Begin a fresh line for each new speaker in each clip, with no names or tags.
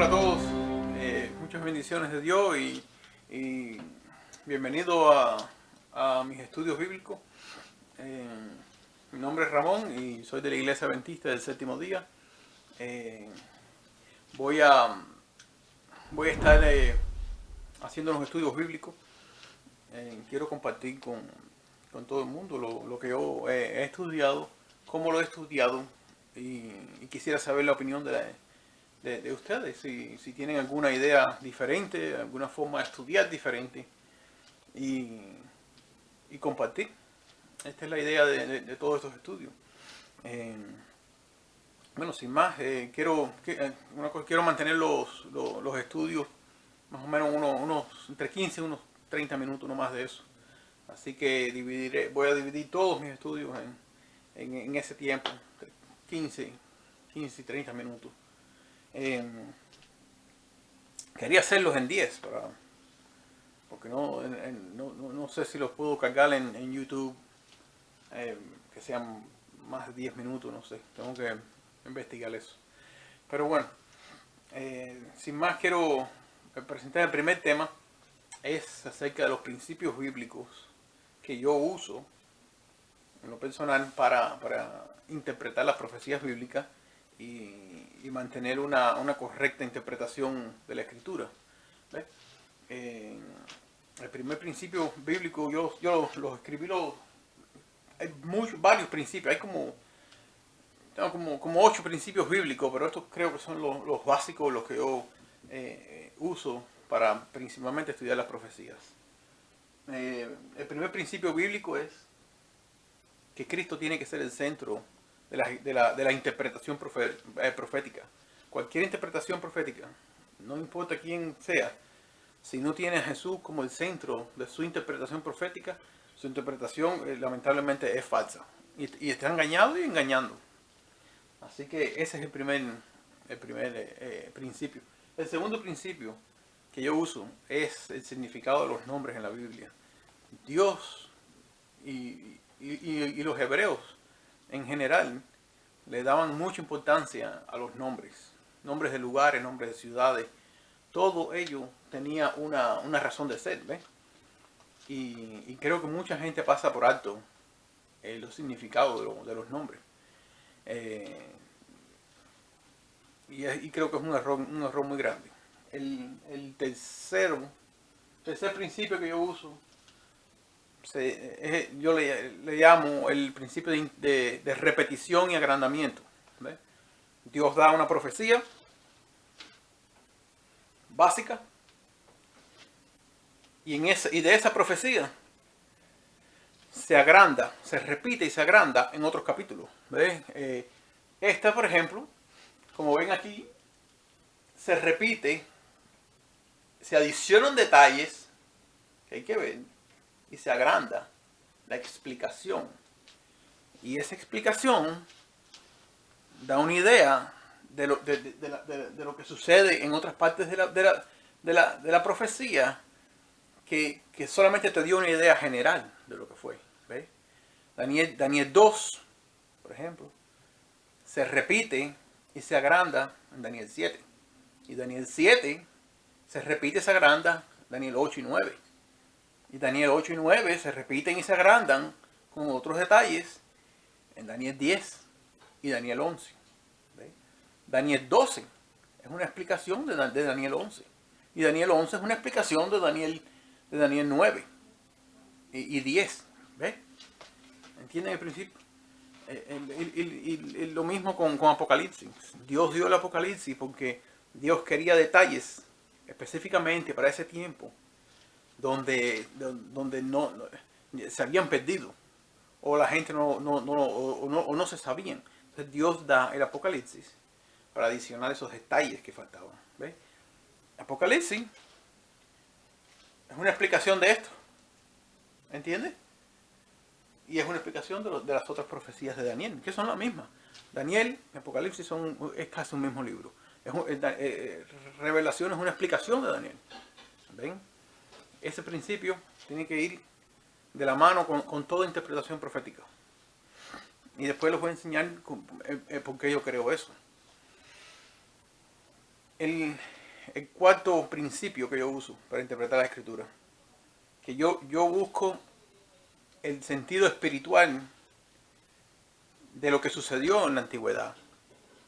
Hola a todos, muchas bendiciones de Dios y bienvenido a mis estudios bíblicos. Eh, Mi nombre es Ramón y soy de la Iglesia Adventista del Séptimo Día. Eh, voy a estar haciendo los estudios bíblicos. Quiero compartir con todo el mundo lo que yo he estudiado, cómo lo he estudiado y quisiera saber la opinión de ustedes, si tienen alguna idea diferente, alguna forma de estudiar diferente y, y compartir. Esta es la idea de todos estos estudios. Eh, bueno, sin más, quiero mantener los estudios más o menos entre 15 y unos 30 minutos, no más de eso. Así que voy a dividir todos mis estudios en ese tiempo, entre 15 y 30 minutos. Quería hacerlos en 10, porque no sé si los puedo cargar en YouTube, que sean más de 10 minutos, no sé, tengo que investigar eso. Pero bueno, sin más quiero presentar el primer tema, es acerca de los principios bíblicos que yo uso en lo personal para interpretar las profecías bíblicas y mantener una correcta interpretación de la escritura. El primer principio bíblico yo los escribí, hay varios principios, tengo como 8 principios bíblicos, pero estos creo que son los básicos, los que yo uso para principalmente estudiar las profecías. El primer principio bíblico es que Cristo tiene que ser el centro de la interpretación profética. Cualquier interpretación profética, no importa quién sea, si no tiene a Jesús como el centro de su interpretación profética, su interpretación lamentablemente es falsa. Y está engañado y engañando. Así que ese es el primer principio. El segundo principio que yo uso es el significado de los nombres en la Biblia. Dios y los hebreos en general le daban mucha importancia a los nombres de lugares, nombres de ciudades. Todo ello tenía una razón de ser, ¿ves? Y creo que mucha gente pasa por alto los significados de los nombres. Y creo que es un error muy grande. El tercer principio que yo uso, yo le llamo el principio de repetición y agrandamiento. ¿Ves? Dios da una profecía básica y de esa profecía se agranda, se repite y se agranda en otros capítulos. ¿Ves? Esta, por ejemplo, como ven aquí, se repite, se adicionan detalles que hay que ver y se agranda la explicación. Y esa explicación da una idea de lo que sucede en otras partes de la profecía, que solamente te dio una idea general de lo que fue. ¿Ves? Daniel 2, por ejemplo, se repite y se agranda en Daniel 7. Y Daniel 7 se repite y se agranda en Daniel 8 y 9. Y Daniel 8 y 9 se repiten y se agrandan con otros detalles en Daniel 10 y Daniel 11. ¿Ves? Daniel 12 es una explicación de Daniel 11. Y Daniel 11 es una explicación de Daniel 9 y 10. ¿Ves? ¿Entienden el principio? Lo mismo con Apocalipsis. Dios dio el Apocalipsis porque Dios quería detalles específicamente para ese tiempo donde no se habían perdido o la gente no se sabían. Entonces Dios da el Apocalipsis para adicionar esos detalles que faltaban. ¿Ves? Apocalipsis es una explicación de esto. ¿Entiendes? Y es una explicación de las otras profecías de Daniel, que son las mismas. Daniel y Apocalipsis es casi un mismo libro. Revelación es una explicación de Daniel. ¿Ven? Ese principio tiene que ir de la mano con toda interpretación profética. Y después les voy a enseñar por qué yo creo eso. el, el cuarto principio que yo uso para interpretar la escritura, que yo busco el sentido espiritual de lo que sucedió en la antigüedad.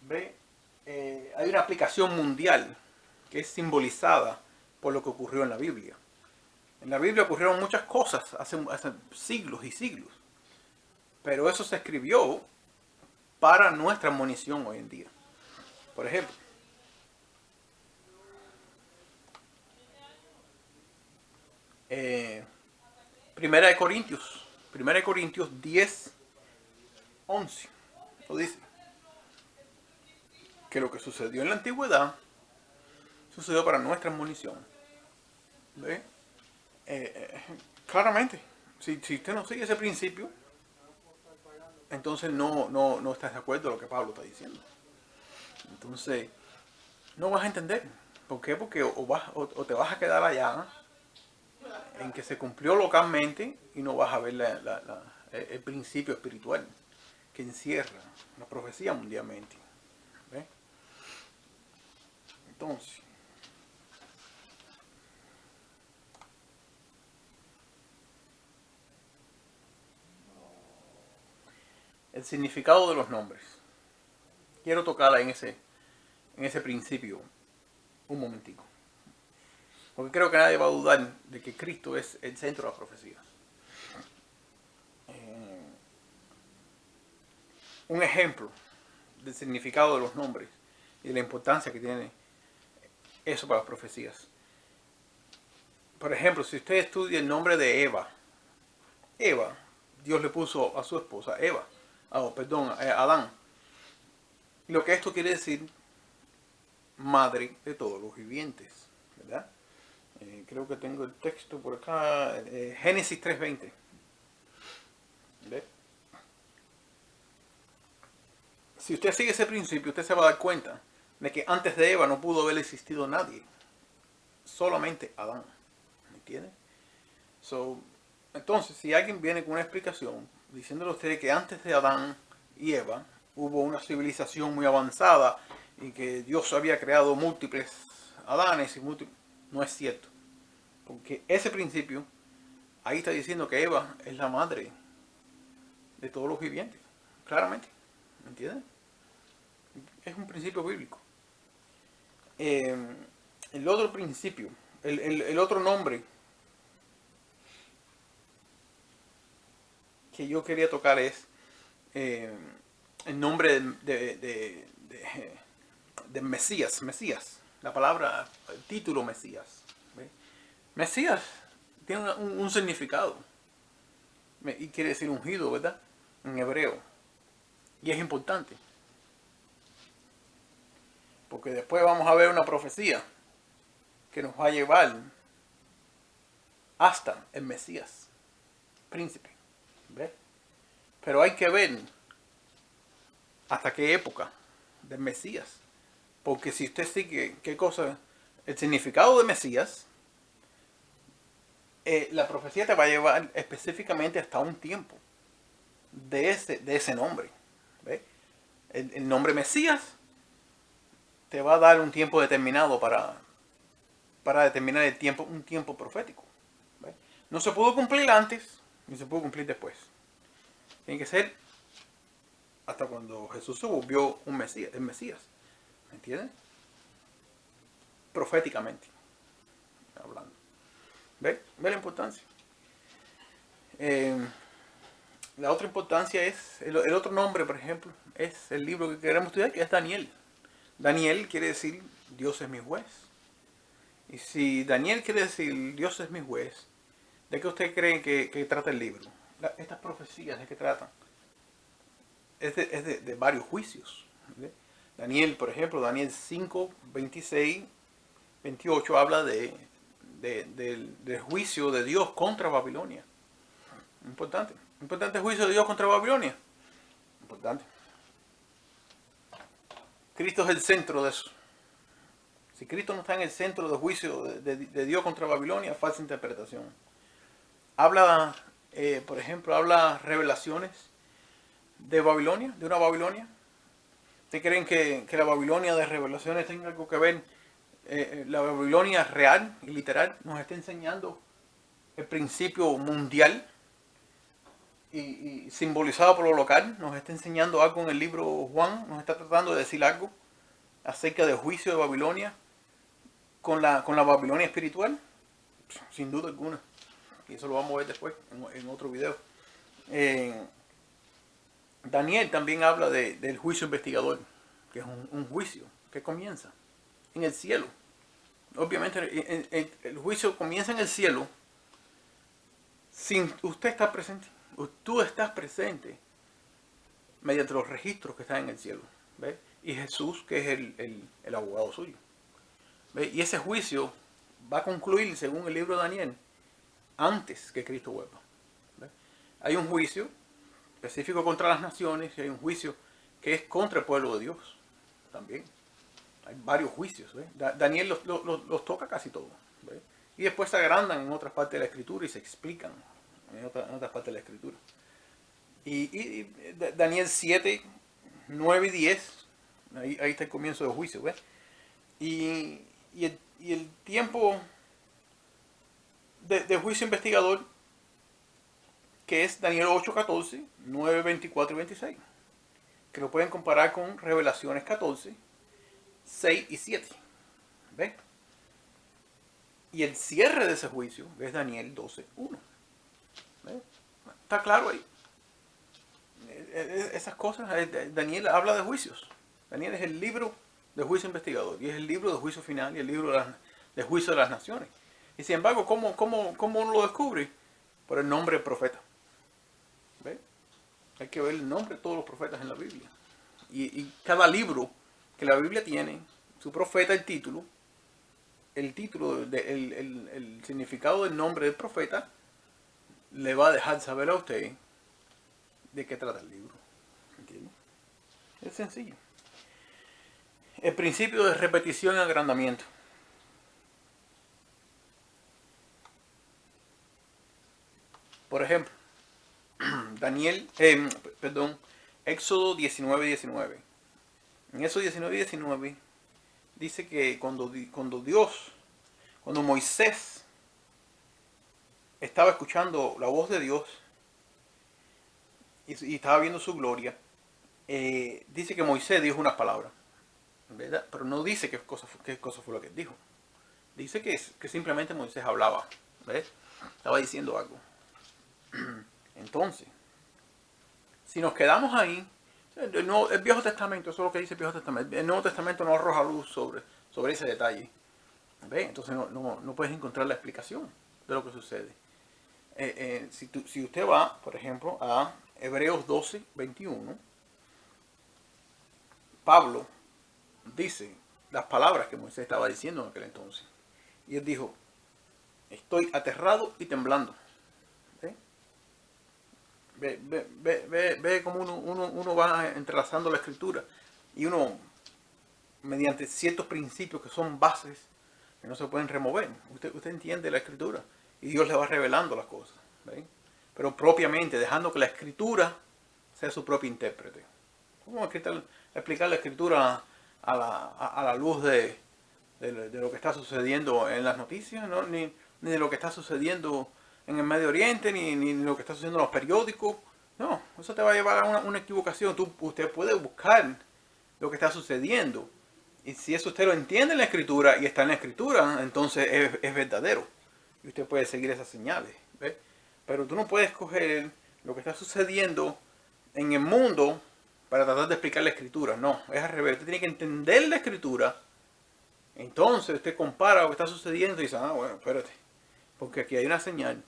¿Ve? Hay una aplicación mundial que es simbolizada por lo que ocurrió en la Biblia. En la Biblia ocurrieron muchas cosas hace siglos y siglos, pero eso se escribió para nuestra admonición hoy en día. Por ejemplo, Primera de Corintios 10, 11, lo dice, que lo que sucedió en la antigüedad sucedió para nuestra admonición. ¿Ve? Claramente, si usted no sigue ese principio, entonces no estás de acuerdo con lo que Pablo está diciendo. Entonces, no vas a entender. ¿Por qué? Porque o te vas a quedar allá en que se cumplió localmente y no vas a ver el principio espiritual que encierra la profecía mundialmente. ¿Ve? Entonces, el significado de los nombres. Quiero tocarla en ese principio un momentico. Porque creo que nadie va a dudar de que Cristo es el centro de la profecía. Un ejemplo del significado de los nombres y de la importancia que tiene eso para las profecías. Por ejemplo, si usted estudia el nombre de Eva, Dios le puso a su esposa Eva, Adán. Lo que esto quiere decir, madre de todos los vivientes, ¿verdad? Creo que tengo el texto por acá, Génesis 3:20. ¿Ve? Si usted sigue ese principio, usted se va a dar cuenta de que antes de Eva no pudo haber existido nadie, solamente Adán. ¿Me entiende? Entonces, si alguien viene con una explicación diciéndole a usted que antes de Adán y Eva hubo una civilización muy avanzada y que Dios había creado múltiples Adanes y no es cierto. Porque ese principio, ahí está diciendo que Eva es la madre de todos los vivientes. Claramente. ¿Me entienden? Es un principio bíblico. El otro principio, el otro nombre que yo quería tocar es el nombre de Mesías. La palabra, el título Mesías. ¿Ve? Mesías tiene un significado. Y quiere decir ungido, ¿verdad? En hebreo. Y es importante. Porque después vamos a ver una profecía que nos va a llevar hasta el Mesías, príncipe. ¿Ves? Pero hay que ver hasta qué época del Mesías. Porque si usted sigue, ¿qué cosa? El significado de Mesías, la profecía te va a llevar específicamente hasta un tiempo de ese nombre. ¿Ves? El nombre Mesías te va a dar un tiempo determinado para determinar el tiempo, un tiempo profético. ¿Ves? No se pudo cumplir antes, ni se pudo cumplir después. Tiene que ser hasta cuando Jesús se volvió el Mesías. ¿Me entienden? Proféticamente hablando. ¿Ve? ¿Ve la importancia? La otra importancia es, el otro nombre, por ejemplo, es el libro que queremos estudiar, que es Daniel. Daniel quiere decir Dios es mi juez. Y si Daniel quiere decir Dios es mi juez, ¿de qué usted cree que trata el libro? Estas profecías, ¿de qué tratan? Es de varios juicios. ¿Ve? Daniel, por ejemplo, Daniel 5, 26, 28 habla del juicio de Dios contra Babilonia. Importante. Importante juicio de Dios contra Babilonia. Importante. Cristo es el centro de eso. Si Cristo no está en el centro del juicio de Dios contra Babilonia, falsa interpretación. Habla, por ejemplo, habla revelaciones de Babilonia, de una Babilonia. ¿Ustedes creen que la Babilonia de revelaciones tenga algo que ver la Babilonia real y literal nos está enseñando el principio mundial y simbolizado por lo local. Nos está enseñando algo en el libro Juan, nos está tratando de decir algo acerca del juicio de Babilonia con la Babilonia espiritual, sin duda alguna. Y eso lo vamos a ver después en otro video. Daniel también habla del juicio investigador, que es un juicio que comienza en el cielo. Obviamente el juicio comienza en el cielo sin usted estar presente. Tú estás presente mediante los registros que están en el cielo. ¿Ves? Y Jesús, que es el abogado suyo. ¿Ves? Y ese juicio va a concluir, según el libro de Daniel, antes que Cristo vuelva. ¿Ves? Hay un juicio específico contra las naciones y hay un juicio que es contra el pueblo de Dios también. Hay varios juicios. ¿Ves? Daniel los toca casi todos. ¿Ves? Y después se agrandan en otras partes de la Escritura y se explican en otras partes de la Escritura. Y Daniel 7, 9 y 10, ahí está el comienzo del juicio. ¿Ves? Y el tiempo de juicio investigador, que es Daniel 8, 14, 9, 24 y 26, que lo pueden comparar con Revelaciones 14, 6 y 7. ¿Ves? Y el cierre de ese juicio es Daniel 12, 1. ¿Ves? Está claro ahí. Esas cosas, Daniel habla de juicios. Daniel es el libro de juicio investigador y es el libro de juicio final y el libro de juicio de las naciones. Y sin embargo, ¿cómo uno lo descubre? Por el nombre del profeta. ¿Ves? Hay que ver el nombre de todos los profetas en la Biblia. Y cada libro que la Biblia tiene, su profeta, el título, el significado del nombre del profeta, le va a dejar saber a usted de qué trata el libro. ¿Entiende? Es sencillo. El principio de repetición y agrandamiento. Por ejemplo, Éxodo 19, 19. En Éxodo 19, 19 dice que cuando Moisés estaba escuchando la voz de Dios y estaba viendo su gloria, dice que Moisés dijo unas palabras, ¿verdad? Pero no dice qué cosa fue lo que dijo. Dice que simplemente Moisés hablaba, ¿ves? Estaba diciendo algo. Entonces, si nos quedamos ahí, el Viejo Testamento, eso es lo que dice el Viejo Testamento. El Nuevo Testamento no arroja luz sobre ese detalle. ¿Ves? Entonces no puedes encontrar la explicación de lo que sucede. Si usted va, por ejemplo, a Hebreos 12, 21, Pablo dice las palabras que Moisés estaba diciendo en aquel entonces. Y él dijo, estoy aterrado y temblando. Ve cómo uno va entrelazando la escritura y uno, mediante ciertos principios que son bases que no se pueden remover, usted entiende la escritura y Dios le va revelando las cosas, ¿ven? Pero propiamente dejando que la escritura sea su propio intérprete. ¿Cómo explicar la escritura a la luz de lo que está sucediendo en las noticias, ¿no? ni de lo que está sucediendo en el Medio Oriente, ni lo que está sucediendo en los periódicos? No, eso te va a llevar a una equivocación. Usted puede buscar lo que está sucediendo. Y si eso usted lo entiende en la escritura y está en la escritura, entonces es verdadero. Y usted puede seguir esas señales. ¿Ves? Pero tú no puedes coger lo que está sucediendo en el mundo para tratar de explicar la escritura. No, es al revés. Usted tiene que entender la escritura. Entonces usted compara lo que está sucediendo y dice, bueno, espérate. Porque aquí hay una señal.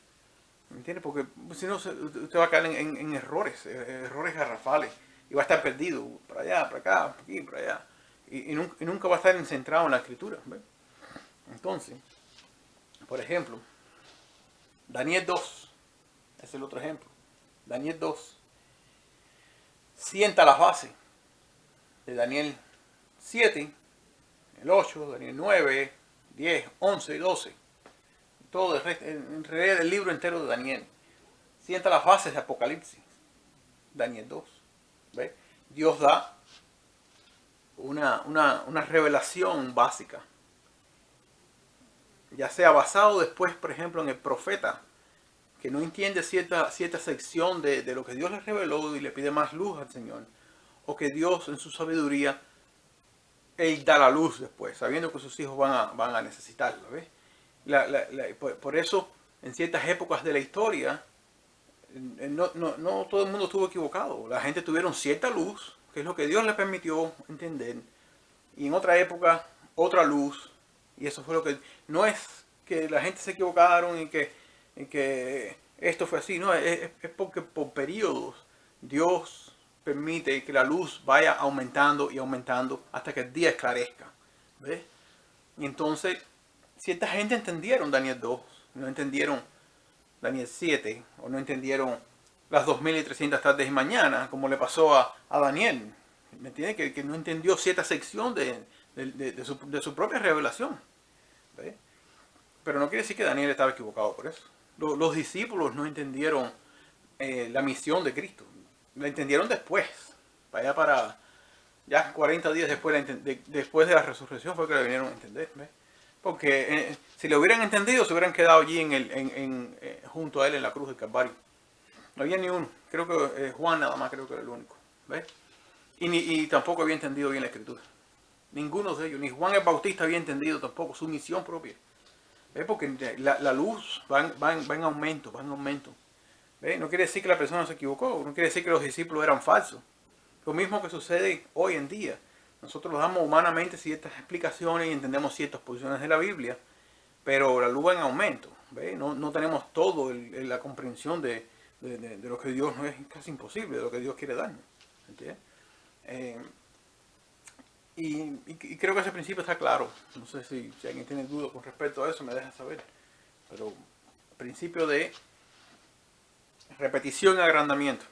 ¿Entiendes? Porque si no, usted va a caer en errores garrafales. Y va a estar perdido. Para allá, para acá, para aquí, para allá. Y nunca va a estar centrado en la escritura. ¿Ves? Entonces, por ejemplo, Daniel 2. Es el otro ejemplo. Daniel 2. Sienta las bases de Daniel 7, el 8, Daniel 9, 10, 11 y 12. Todo el resto, en realidad el libro entero de Daniel. Sienta las bases de Apocalipsis. Daniel 2. ¿Ves? Dios da una revelación básica ya sea basado después, por ejemplo, en el profeta, que no entiende cierta sección de lo que Dios le reveló y le pide más luz al Señor, o que Dios en su sabiduría, Él da la luz después, sabiendo que sus hijos van a necesitarlo. ¿Ves? Por eso, en ciertas épocas de la historia, no todo el mundo estuvo equivocado. La gente tuvieron cierta luz, que es lo que Dios le permitió entender, y en otra época, otra luz, y eso fue lo que... No es que la gente se equivocaron y que esto fue así, no, es porque por periodos Dios permite que la luz vaya aumentando y aumentando hasta que el día esclarezca. ¿Ves? Y entonces, cierta gente entendieron Daniel 2, no entendieron Daniel 7, o no entendieron las 2300 tardes y mañanas, como le pasó a Daniel. ¿Me entiendes? Que no entendió cierta sección de su propia revelación. ¿Ves? Pero no quiere decir que Daniel estaba equivocado por eso. Los discípulos no entendieron la misión de Cristo. La entendieron después. Para ya 40 días después de la resurrección fue que la vinieron a entender. ¿Ves? Porque si lo hubieran entendido, se hubieran quedado allí junto a él en la cruz del Calvario. No había ni uno. Creo que Juan nada más creo que era el único. ¿Ves? Y tampoco había entendido bien la Escritura. Ninguno de ellos. Ni Juan el Bautista había entendido tampoco su misión propia. ¿Ves? Porque la luz va en aumento, va en aumento. ¿Ves? No quiere decir que la persona se equivocó. No quiere decir que los discípulos eran falsos. Lo mismo que sucede hoy en día. Nosotros damos humanamente ciertas explicaciones y entendemos ciertas posiciones de la Biblia, pero la luz va en aumento. ¿Ves? No tenemos todo la comprensión de lo que Dios, no es casi imposible, de lo que Dios quiere darnos. ¿Entiendes? Y creo que ese principio está claro. No sé si alguien tiene dudas con respecto a eso, me deja saber. Pero el principio de repetición y agrandamiento.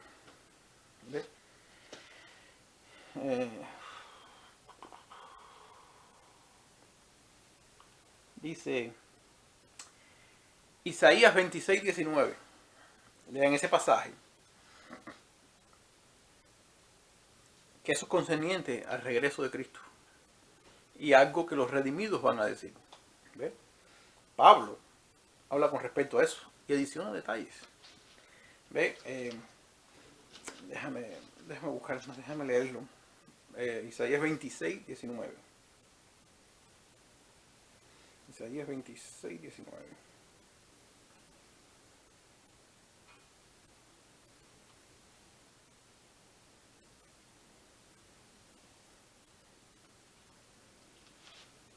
¿Ves? Dice Isaías 26:19. Lean ese pasaje. Que eso es concerniente al regreso de Cristo. Y algo que los redimidos van a decir. ¿Ves? Pablo habla con respecto a eso y adiciona detalles. ¿Ves? Déjame buscar, déjame leerlo. Isaías 26:19. Isaías 26:19.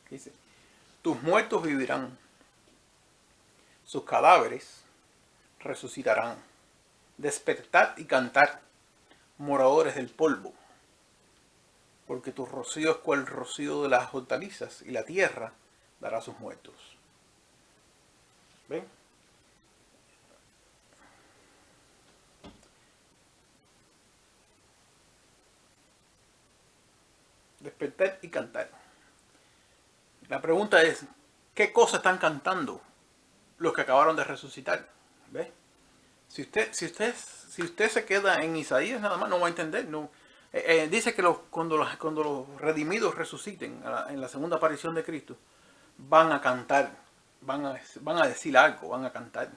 Dice, tus muertos vivirán, sus cadáveres resucitarán. Despertad y cantad, moradores del polvo, porque tu rocío es cual rocío de las hortalizas, y la tierra dará sus muertos. ¿Ven? Despertad y cantad. La pregunta es, ¿qué cosas están cantando los que acabaron de resucitar? ¿Ves? Si usted se queda en Isaías nada más, no va a entender. No. Dice que cuando los redimidos resuciten en la segunda aparición de Cristo, van a cantar, van a decir algo, van a cantar.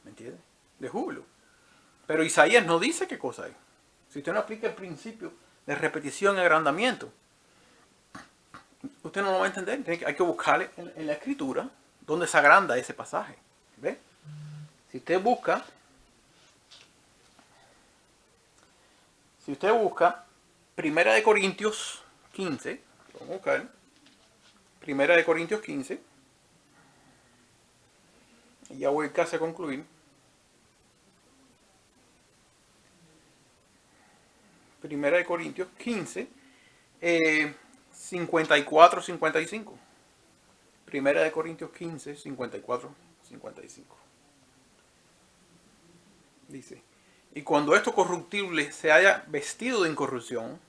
¿Me entiende? De júbilo. Pero Isaías no dice qué cosa es. Si usted no aplica el principio de repetición y agrandamiento, usted no lo va a entender. Hay que buscarle en la escritura donde se agranda ese pasaje. ¿Ve? Si usted busca 1 Corintios 15, vamos a buscar 1 Corintios 15, y ya voy casi a concluir. 1 Corintios 15, 54-55. 1 Corintios 15, 54-55. Dice, y cuando esto corruptible se haya vestido de incorrupción,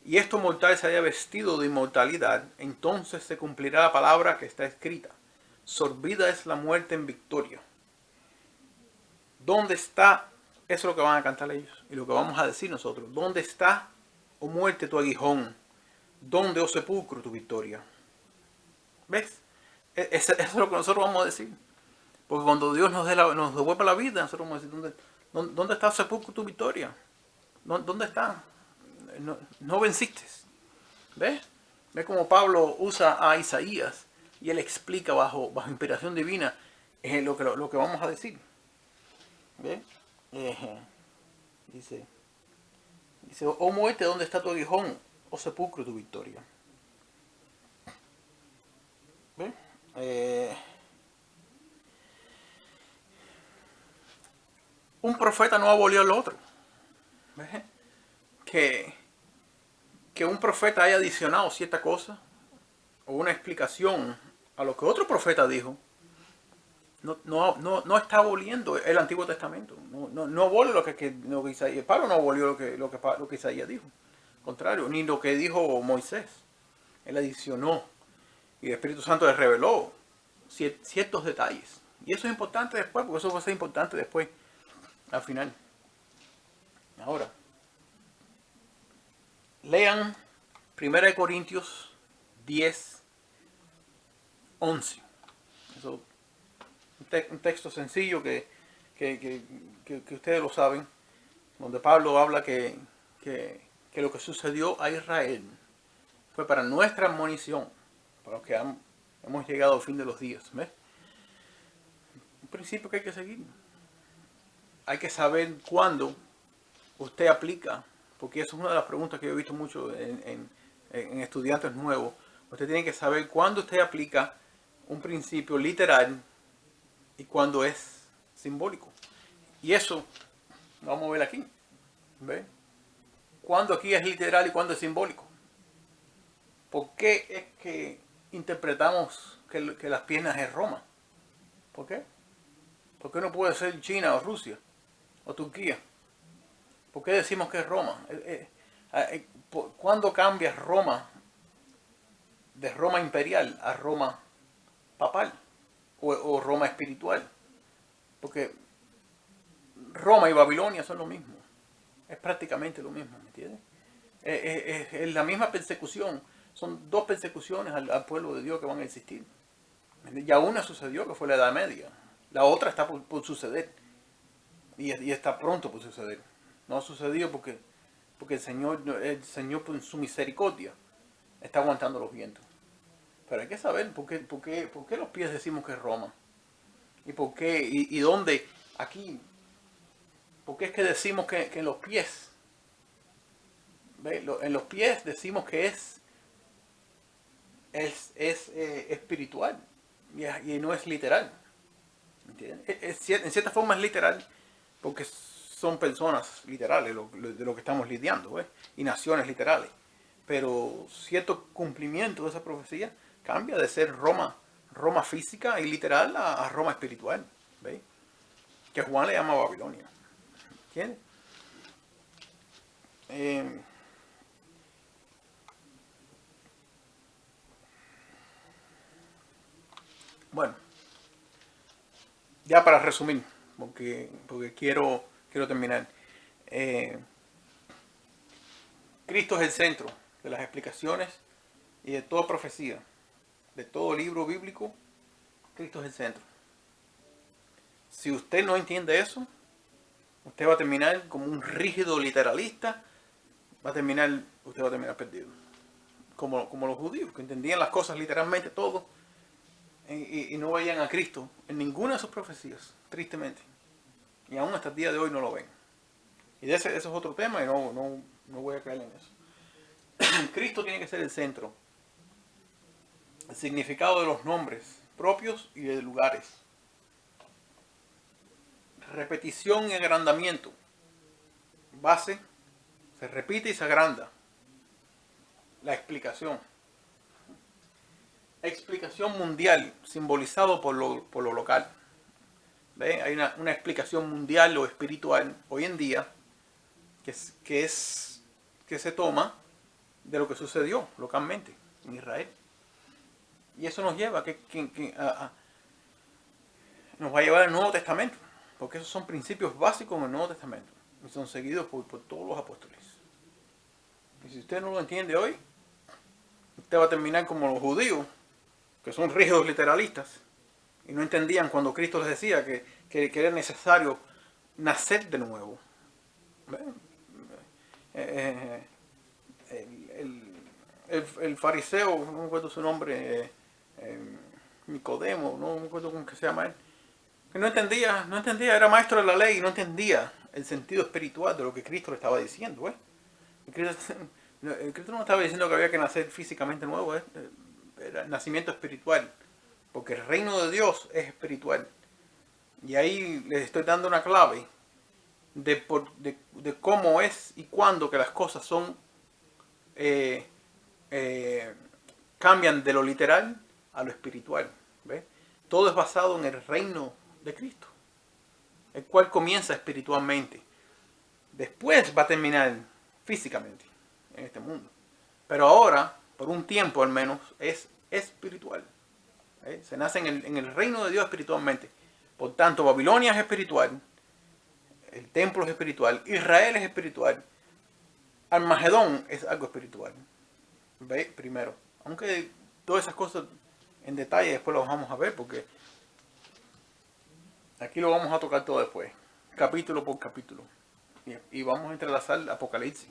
y esto mortal se haya vestido de inmortalidad, entonces se cumplirá la palabra que está escrita. Sorbida es la muerte en victoria. ¿Dónde está? Eso es lo que van a cantar ellos. Y lo que vamos a decir nosotros. ¿Dónde está, oh muerte, tu aguijón? ¿Dónde, oh sepulcro, tu victoria? ¿Ves? Eso es lo que nosotros vamos a decir. Porque cuando Dios nos devuelva la vida, nosotros vamos a decir, ¿dónde está sepulcro tu victoria? ¿Dónde está? No venciste. ¿Ves? ¿Ves cómo Pablo usa a Isaías y él explica bajo inspiración divina lo que vamos a decir? ¿Ves? Dice, oh muerte, ¿dónde está tu aguijón? Oh sepulcro, tu victoria. ¿Ves? Un profeta no abolió al otro. ¿Ves? Que un profeta haya adicionado cierta cosa o una explicación a lo que otro profeta dijo, no está aboliendo el Antiguo Testamento. No abole lo que Isaías. Pablo no abolió lo que Isaías dijo. Al contrario, ni lo que dijo Moisés. Él adicionó. Y el Espíritu Santo le reveló ciertos detalles. Y eso es importante después, porque eso va a ser importante después, al final. Ahora, lean 1 Corintios 10, 11. Eso, un texto sencillo que ustedes lo saben, donde Pablo habla que lo que sucedió a Israel fue para nuestra admonición, para los que hemos llegado al fin de los días. ¿Ves? Un principio que hay que seguir. Hay que saber cuándo usted aplica, porque eso es una de las preguntas que yo he visto mucho en estudiantes nuevos. Usted tiene que saber cuándo usted aplica un principio literal y cuándo es simbólico. Y eso lo vamos a ver aquí. ¿Ve? ¿Cuándo aquí es literal y cuándo es simbólico? ¿Por qué es que interpretamos que las piernas es Roma? ¿Por qué? ¿Por qué no puede ser China o Rusia o Turquía? ¿Por qué decimos que es Roma? ¿Cuándo cambia Roma de Roma imperial a Roma papal o Roma espiritual? Porque Roma y Babilonia son lo mismo. Es prácticamente lo mismo, ¿me entiendes? Es la misma persecución. Son dos persecuciones al pueblo de Dios que van a existir. Ya una sucedió, que fue la Edad Media. La otra está por suceder. Y está pronto por suceder. No ha sucedido porque el Señor por su misericordia está aguantando los vientos. Pero hay que saber por qué los pies decimos que es Roma. Y por qué, y dónde, aquí, por qué es que decimos que en los pies, ¿ve? En los pies decimos que es espiritual y no es literal. ¿Entiendes? En cierta forma es literal porque son personas literales de lo que estamos lidiando, ¿ves? Y naciones literales. Pero cierto cumplimiento de esa profecía cambia de ser Roma física y literal a Roma espiritual, ¿ves? Que Juan le llama Babilonia. ¿Entiendes? Bueno, ya para resumir, porque quiero terminar. Cristo es el centro de las explicaciones y de toda profecía, de todo libro bíblico. Cristo es el centro. Si usted no entiende eso, usted va a terminar como un rígido literalista, usted va a terminar perdido. Como los judíos, que entendían las cosas literalmente todo y no veían a Cristo en ninguna de sus profecías, tristemente. Y aún hasta el día de hoy no lo ven. Y ese es otro tema y no voy a caer en eso. Cristo tiene que ser el centro. El significado de los nombres propios y de lugares. Repetición y agrandamiento. Base, se repite y se agranda. La explicación. Explicación mundial, simbolizado por lo local. ¿Ven? Hay una explicación mundial o espiritual hoy en día que se toma de lo que sucedió localmente en Israel. Y eso nos lleva nos va a llevar al Nuevo Testamento, porque esos son principios básicos en el Nuevo Testamento y son seguidos por todos los apóstoles. Y si usted no lo entiende hoy, usted va a terminar como los judíos, que son rígidos literalistas, y no entendían cuando Cristo les decía que era necesario nacer de nuevo. El fariseo, no me acuerdo su nombre, Nicodemo, no me acuerdo cómo que se llama él, que no entendía, era maestro de la ley y no entendía el sentido espiritual de lo que Cristo le estaba diciendo. Cristo no estaba diciendo que había que nacer físicamente nuevo, era el nacimiento espiritual, porque el reino de Dios es espiritual. Y ahí les estoy dando una clave de cómo es y cuándo que las cosas son cambian de lo literal a lo espiritual. ¿Ves? Todo es basado en el reino de Cristo, el cual comienza espiritualmente. Después va a terminar físicamente en este mundo. Pero ahora, por un tiempo al menos, es espiritual. Se nace en el reino de Dios espiritualmente. Por tanto, Babilonia es espiritual, el templo es espiritual, Israel es espiritual, Armagedón es algo espiritual. ¿Ve? Primero. Aunque todas esas cosas en detalle después lo vamos a ver, porque aquí lo vamos a tocar todo después, capítulo por capítulo. Y vamos a entrelazar el Apocalipsis.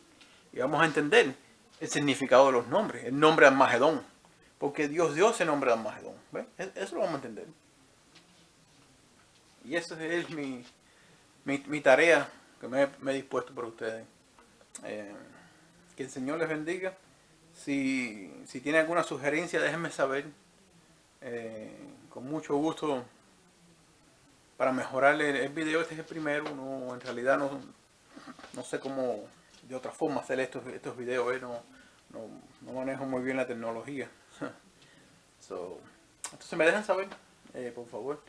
Y vamos a entender el significado de los nombres. El nombre Armagedón. Porque Dios dio ese nombre de Armagedón. ¿Ves? Eso lo vamos a entender. Y esa es mi tarea que me he dispuesto para ustedes. Que el Señor les bendiga. Si tienen alguna sugerencia, déjenme saber. Con mucho gusto. Para mejorar el video, este es el primero. No, en realidad no sé cómo de otra forma hacer estos videos. No manejo muy bien la tecnología. Entonces me dejan saber, por favor.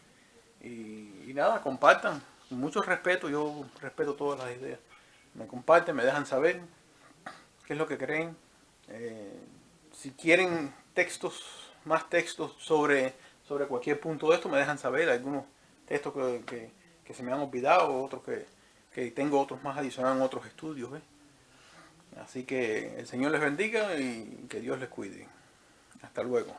Y nada, compartan. Con mucho respeto, yo respeto todas las ideas. Me comparten, me dejan saber qué es lo que creen. Si quieren más textos sobre cualquier punto de esto, me dejan saber. Algunos textos que se me han olvidado, otros que tengo otros más adicionales en otros estudios. Así que el Señor les bendiga y que Dios les cuide. Hasta luego.